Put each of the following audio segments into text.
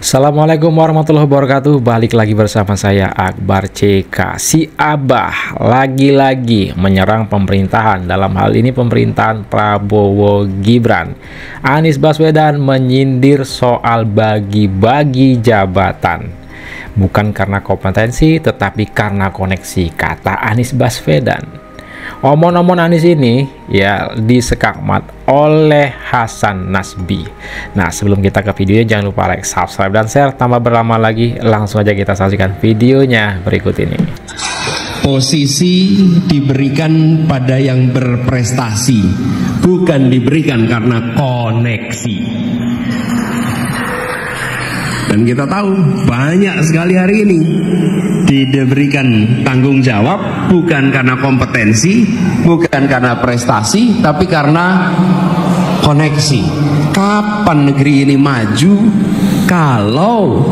Assalamualaikum warahmatullahi wabarakatuh. Balik lagi bersama saya Akbar CK. Si Abah lagi-lagi menyerang pemerintahan. Dalam hal ini pemerintahan Prabowo Gibran. Anies Baswedan menyindir soal bagi-bagi jabatan. Bukan karena kompetensi tetapi karena koneksi, kata Anies Baswedan. Omon-omon Anies ini ya disekakmat oleh Hasan Nasbi. Nah, sebelum kita ke videonya jangan lupa like, subscribe, dan share. Tanpa berlama lagi langsung aja kita saksikan videonya berikut ini. Posisi diberikan pada yang berprestasi, bukan diberikan karena koneksi. Dan kita tahu banyak sekali hari ini diberikan tanggung jawab bukan karena kompetensi, bukan karena prestasi, tapi karena koneksi. Kapan negeri ini maju kalau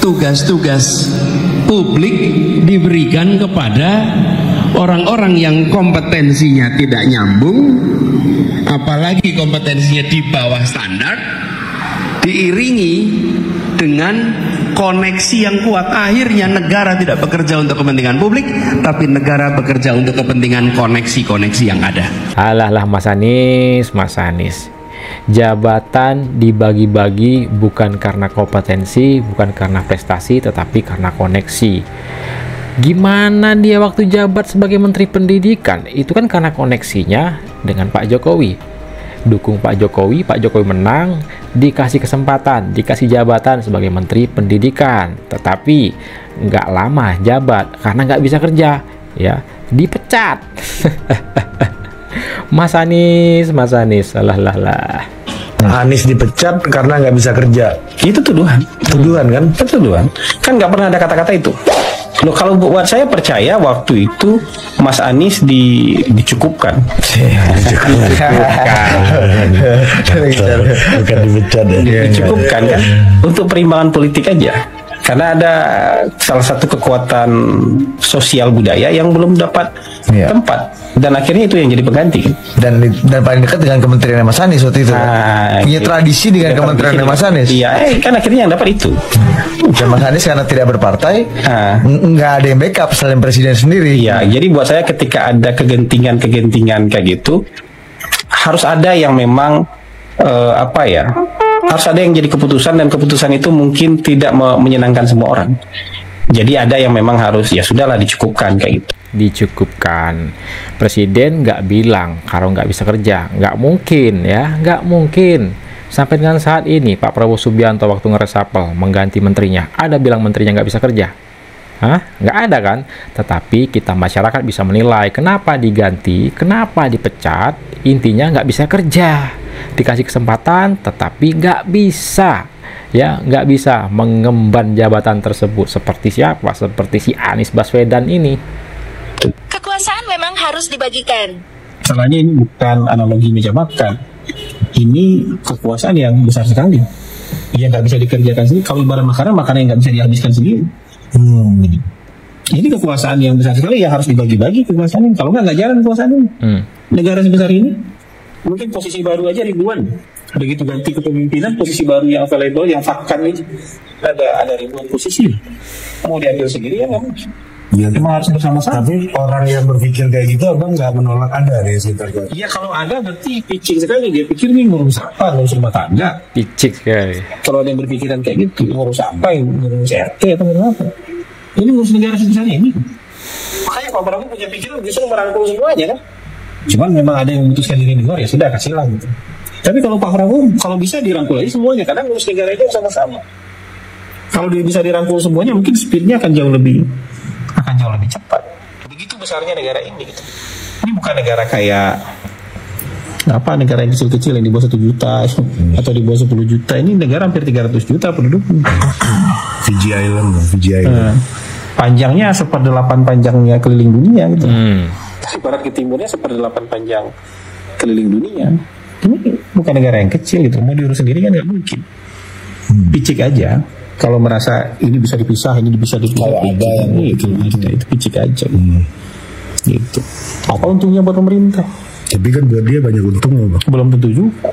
tugas-tugas publik diberikan kepada orang-orang yang kompetensinya tidak nyambung, apalagi kompetensinya di bawah standar, diiringi dengan koneksi yang kuat. Akhirnya negara tidak bekerja untuk kepentingan publik, tapi negara bekerja untuk kepentingan koneksi-koneksi yang ada. Alah Mas Anies. Jabatan dibagi-bagi bukan karena kompetensi, bukan karena prestasi, tetapi karena koneksi. Gimana dia waktu jabat sebagai Menteri Pendidikan? Itu kan karena koneksinya dengan Pak Jokowi. Dukung Pak Jokowi menang, dikasih kesempatan, dikasih jabatan sebagai Menteri Pendidikan, tetapi nggak lama jabat karena nggak bisa kerja, ya dipecat. Mas Anies, salah. Anies dipecat karena nggak bisa kerja. Itu tuduhan kan nggak pernah ada kata-kata itu. Loh, kalau buat saya percaya waktu itu Mas Anies dicukupkan. Bukan dipecat ya. Dicukupkan kan untuk perimbangan politik aja. Karena ada salah satu kekuatan sosial budaya yang belum dapat tempat, dan akhirnya itu yang jadi pengganti. Dan paling dekat dengan kementerian Mas Anies waktu itu. Punya tradisi dengan kementerian Mas Anies. Iya, kan akhirnya yang dapat itu. Dan Mas Anies karena tidak berpartai, nggak ada yang backup selain presiden sendiri. Iya, jadi buat saya ketika ada kegentingan kayak gitu, harus ada yang memang harus ada yang jadi keputusan, dan keputusan itu mungkin tidak menyenangkan semua orang. Jadi ada yang memang harus, ya sudahlah, dicukupkan kayak gitu. Dicukupkan. Presiden nggak bilang kalau nggak bisa kerja, nggak mungkin ya, nggak mungkin. Sampai dengan saat ini Pak Prabowo Subianto waktu ngeresapel mengganti menterinya, ada bilang menterinya nggak bisa kerja? Nggak ada kan? Tetapi kita masyarakat bisa menilai kenapa diganti, kenapa dipecat. Intinya nggak bisa kerja, dikasih kesempatan tetapi nggak bisa, ya nggak bisa mengemban jabatan tersebut. Seperti siapa? Seperti si Anies Baswedan ini. Kekuasaan memang harus dibagikan. Salahnya ini bukan analogi meja makan, ini kekuasaan yang besar sekali. Ia nggak bisa dikerjakan sendiri. Kalau ibarat makanan yang nggak bisa dihabiskan sendiri. Ini kekuasaan yang besar sekali yang harus dibagi-bagi kekuasaan ini. Kalau nggak jalan kekuasaan ini. Negara sebesar ini, mungkin posisi baru aja ribuan. Begitu ganti kepemimpinan, posisi baru yang available, yang vakkan ini ada ribuan posisi. Mau diambil sendiri ya kan? Ya, memang harus bersama-sama. Tapi orang yang berpikir kayak gitu, abang nggak menolak ada di sekitar. Iya, kalau ada berarti picik sekali. Dia pikir ini ngurus apa? Ngurus rumah tangga. Picik sekali. Kalau ada yang berpikiran kayak gitu, ngurus apa? Ngurus RT atau apa? Ini ngurus negara sebesar ini. Makanya Pak Prabowo punya pikiran justru merangkul semuanya kan. Cuman memang ada yang memutuskan diri di luar, ya sudah kasihlah gitu. Tapi kalau Pak Prabowo, kalau bisa dirangkul aja semuanya, karena ngurus negara itu sama-sama. Kalau dia bisa dirangkul semuanya, mungkin speednya akan jauh lebih cepat. Begitu besarnya negara ini gitu. Ini bukan negara kayak negara yang kecil-kecil yang di bawah 1 juta atau di bawah 10 juta. Ini negara hampir 300 juta penduduknya. Fiji Island. Panjangnya 1/8 panjangnya keliling dunia gitu. Barat ke timurnya 1/8 panjang keliling dunia. Ini bukan negara yang kecil gitu. Mau diurus sendiri kan nggak mungkin. Picik aja. Kalau merasa ini bisa dipisah, ini bisa dipisah. Kalau ada yang itu picik aja. Gitu. Apa untungnya buat pemerintah? Tapi kan buat dia banyak untung loh, Bang. Belum tentu juga.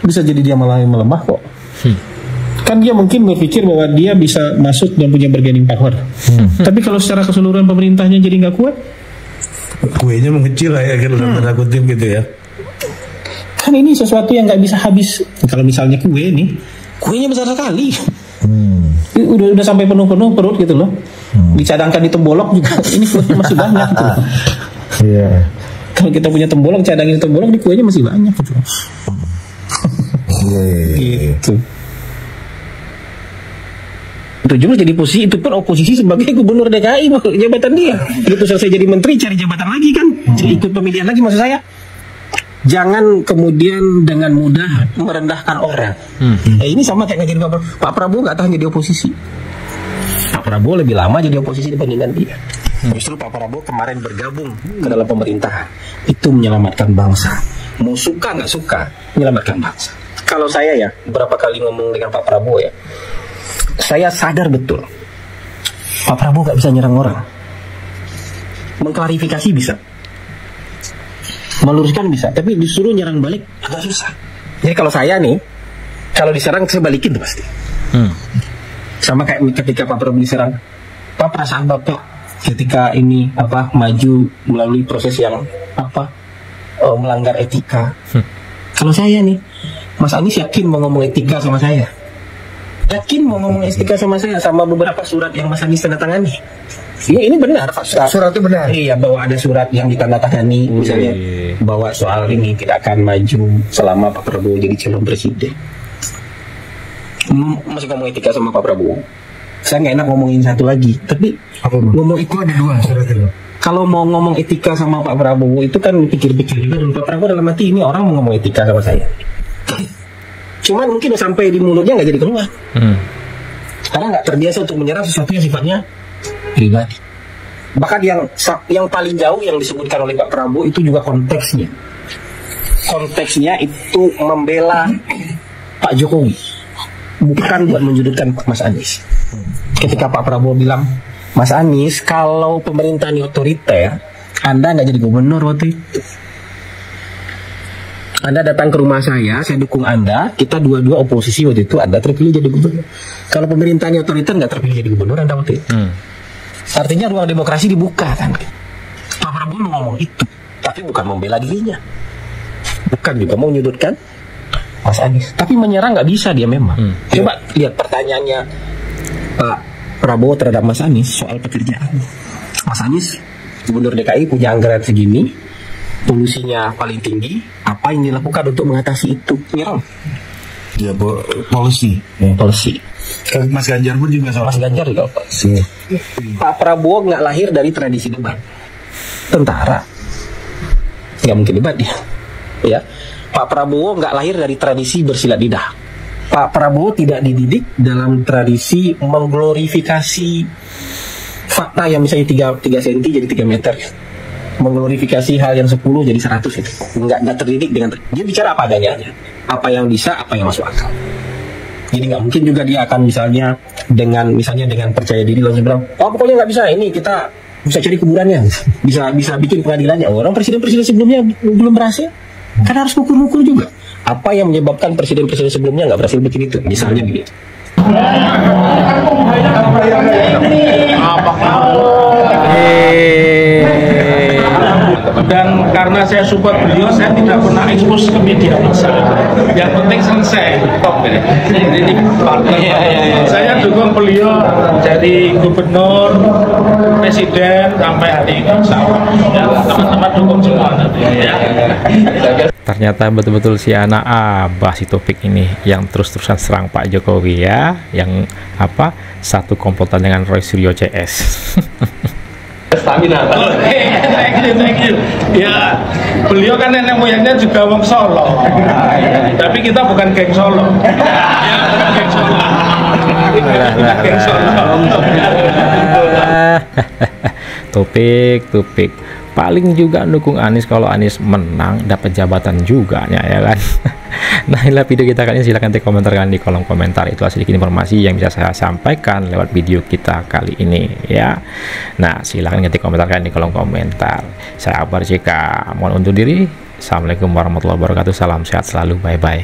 Bisa jadi dia malah yang melemah kok. Kan dia mungkin berpikir bahwa dia bisa masuk dan punya bargaining power. Tapi kalau secara keseluruhan pemerintahnya jadi nggak kuat, kuenya mengecil lah ya, dalam tanda kutip gitu ya. Kan ini sesuatu yang nggak bisa habis. Kalau misalnya kue nih, kuenya besar sekali. Udah sampai penuh-penuh perut gitu loh. Dicadangkan di tembolok juga, ini kuenya masih banyak gitu loh. Iya. Kalau kita punya tembolok, cadangin tembolok, di kuenya masih banyak gitu. Gitu. Itu juga jadi posisi, itu pun oposisi sebagai gubernur DKI jabatan dia. Begitu selesai jadi menteri cari jabatan lagi kan, ikut pemilihan lagi maksud saya. Jangan kemudian dengan mudah merendahkan orang. Ini sama kayak jadi Pak Prabowo nggak tahan jadi oposisi. Pak Prabowo lebih lama jadi oposisi dibandingkan dia. Justru Pak Prabowo kemarin bergabung ke dalam pemerintahan, itu menyelamatkan bangsa. Mau suka nggak suka, menyelamatkan bangsa. Kalau saya ya, beberapa kali ngomong dengan Pak Prabowo ya, saya sadar betul Pak Prabowo nggak bisa nyerang orang. Mengklarifikasi bisa, meluruskan bisa, tapi disuruh nyerang balik agak susah. Jadi kalau saya nih, kalau diserang saya balikin tuh pasti. Sama kayak ketika Pak Prabowo diserang, Pak, perasaan Bapak ketika ini maju melalui proses yang melanggar etika. Kalau saya nih, Mas Anies yakin mau ngomong etika sama saya? Yakin mau ngomong etika sama saya, sama beberapa surat yang Mas Anies tanda tangani? Ini benar Pak. Surat itu benar. Iya, bahwa ada surat yang ditandatangani, misalnya bahwa soal ini tidak akan maju selama Pak Prabowo jadi calon presiden. Masih ngomong etika sama Pak Prabowo. Saya nggak enak ngomongin satu lagi, tapi ngomong itu ada dua surat itu. Kalau mau ngomong etika sama Pak Prabowo itu kan pikir-pikir juga dulu. Pak Prabowo dalam hati ini orang mau ngomong etika sama saya. Cuman mungkin sampai di mulutnya nggak jadi keluar. Karena nggak terbiasa untuk menyerang sesuatu yang sifatnya pribadi. Bahkan yang paling jauh yang disebutkan oleh Pak Prabowo itu juga konteksnya. Konteksnya itu membela Pak Jokowi, bukan buat menjudutkan Mas Anies. Ketika Pak Prabowo bilang, Mas Anies, kalau pemerintah ini otoriter, Anda nggak jadi gubernur waktu itu. Anda datang ke rumah saya dukung Anda, kita dua-dua oposisi waktu itu, Anda terpilih jadi gubernur. Kalau pemerintah ini otoriter, nggak terpilih jadi gubernur Anda waktu itu. Artinya ruang demokrasi dibuka kan. Pak Prabowo mau ngomong itu, tapi bukan membela dirinya, bukan juga mau menyudutkan Mas Anies. Tapi menyerang nggak bisa dia memang. Coba lihat pertanyaannya Pak Prabowo terhadap Mas Anies soal pekerjaan. Mas Anies, gubernur DKI punya anggaran segini, polusinya paling tinggi, apa yang dilakukan untuk mengatasi itu? Nyerang. Ya, polisi. Polisi. Mas Ganjar pun juga soal. Mas Ganjar juga polisi. Pak Prabowo nggak lahir dari tradisi debat. Tentara. Nggak mungkin debat dia. Ya. Pak Prabowo nggak lahir dari tradisi bersilat lidah. Pak Prabowo tidak dididik dalam tradisi mengglorifikasi fakta yang misalnya 3 cm jadi 3 meter. Mengglorifikasi hal yang 10 jadi 100 itu. Nggak terdidik dengan, dia bicara apa adanya aja. Apa yang bisa, apa yang masuk akal. Jadi nggak mungkin juga dia akan misalnya dengan percaya diri langsung bilang, oh pokoknya nggak bisa, ini kita bisa cari kuburannya, bisa bikin pengadilannya. Orang presiden-presiden sebelumnya belum berhasil, kan harus ukur-ukur juga. Apa yang menyebabkan presiden-presiden sebelumnya nggak berhasil bikin itu, misalnya begitu. Dan karena saya support beliau, saya tidak pernah ekspos ke media massa. Yang penting selesai. Jadi saya dukung beliau jadi gubernur, presiden sampai hari ini. Ya, teman-teman dukung semua. Ya. Ternyata betul-betul si anak Abah si Topik ini yang terus-terusan serang Pak Jokowi ya, yang satu komplotan dengan Roy Suryo CS. Stamina. Thank you. Ya, beliau kan nenek moyangnya juga wong Solo. Tapi kita bukan geng Solo. Ya, bukan geng Solo. Geng Solo. Topik. Paling juga dukung Anies kalau Anies menang dapat jabatan juga ya kan. Nah, inilah video kita kali ini, silahkan komentar kalian di kolom komentar. Itulah sedikit informasi yang bisa saya sampaikan lewat video kita kali ini ya. Nah, silahkan ketik komentar kalian di kolom komentar. Saya Akbar JK mohon undur diri. Assalamualaikum warahmatullahi wabarakatuh. Salam sehat selalu, bye bye.